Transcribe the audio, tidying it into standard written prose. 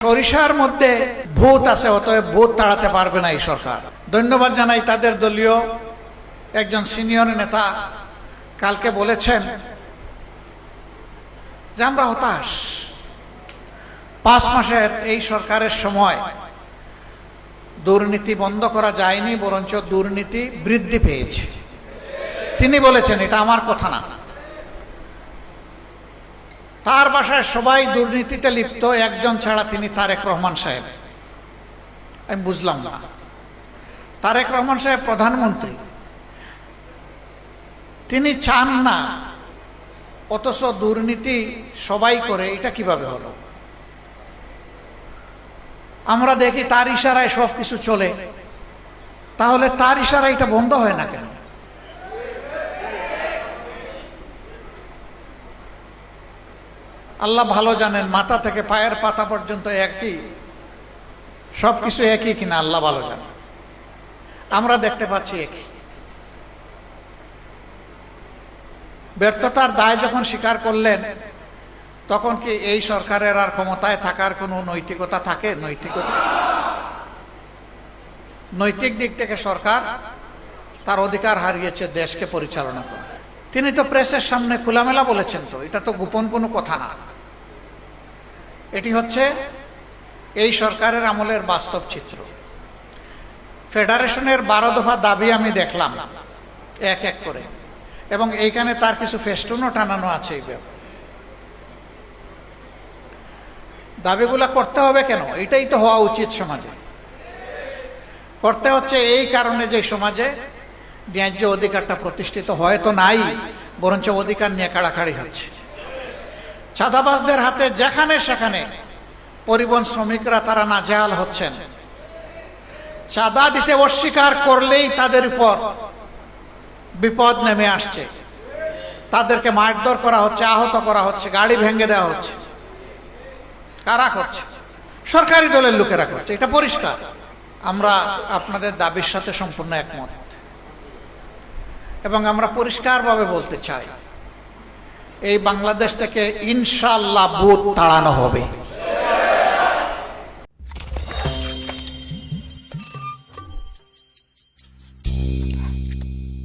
সরিষার মধ্যে ভূত আছে, অতএব ভূত তাড়াতে পারবে না এই সরকার। ধন্যবাদ জানাই তাদের দলীয় একজন সিনিয়র নেতা কালকে বলেছেন যে আমরা হতাশ, 5 মাসের এই সরকারের সময় দুর্নীতি বন্ধ করা যায়নি, বরঞ্চ দুর্নীতি বৃদ্ধি পেয়েছে। তিনি বলেছেন, এটা আমার কথা না। তার বাসায় সবাই দুর্নীতিতে লিপ্ত, একজন ছাড়া, তিনি তারেক রহমান সাহেব। আমি বুঝলাম না, তারেক রহমান সাহেব প্রধানমন্ত্রী, তিনি চান না, অথচ দুর্নীতি সবাই করে, এটা কিভাবে হলো? আমরা দেখি তার ইশারায় সব কিছু চলে, তাহলে তার ইশারায় এটা বন্ধ হয় না কেন? আল্লাহ ভালো জানেন, মাথা থেকে পায়ের পাতা পর্যন্ত একই, সবকিছু একই কিনা আল্লাহ ভালো জানেন। আমরা দেখতে পাচ্ছি একই। ব্যর্থতার দায় যখন স্বীকার করলেন, তখন কি এই সরকারের আর ক্ষমতায় থাকার কোনো নৈতিকতা থাকে? নৈতিক দিক থেকে সরকার তার অধিকার হারিয়েছে দেশকে পরিচালনা করে। তিনি তো প্রেসের সামনে খোলামেলা বলেছেন, তো এটা তো গোপন কোনো কথা না। এটি হচ্ছে এই সরকারের আমলের বাস্তব চিত্র। ফেডারেশনের 12 দফা দাবি আমি দেখলাম এক এক করে, এবং এইখানে তার কিছু ফেস্টুনও টানানো আছে। এই দাবিগুলা করতে হবে কেন? এটাই তো হওয়া উচিত সমাজে। করতে হচ্ছে এই কারণে যে সমাজে ন্যায্য অধিকারটা প্রতিষ্ঠিত হয়তো নাই, বরঞ্চ অধিকার নিয়ে কাড়াকাড়ি হচ্ছে। চাঁদাবাজদের হাতে যেখানে সেখানে পরিবহন শ্রমিকরা তারা নাজেহাল হচ্ছেন। চাঁদা দিতে অস্বীকার করলেই তাদের উপর বিপদ নেমে আসছে, তাদেরকে মারধর করা হচ্ছে, আহত করা হচ্ছে, গাড়ি ভেঙে দেওয়া হচ্ছে। কারা করছে? সরকারি দলের লোকেরা করছে, এটা পরিষ্কার। আমরা আপনাদের দাবির সাথে সম্পূর্ণ একমত, এবং আমরা পরিষ্কারভাবে বলতে চাই, এই বাংলাদেশ থেকে ইনশাআল্লাহ ভূত তাড়ানো হবে।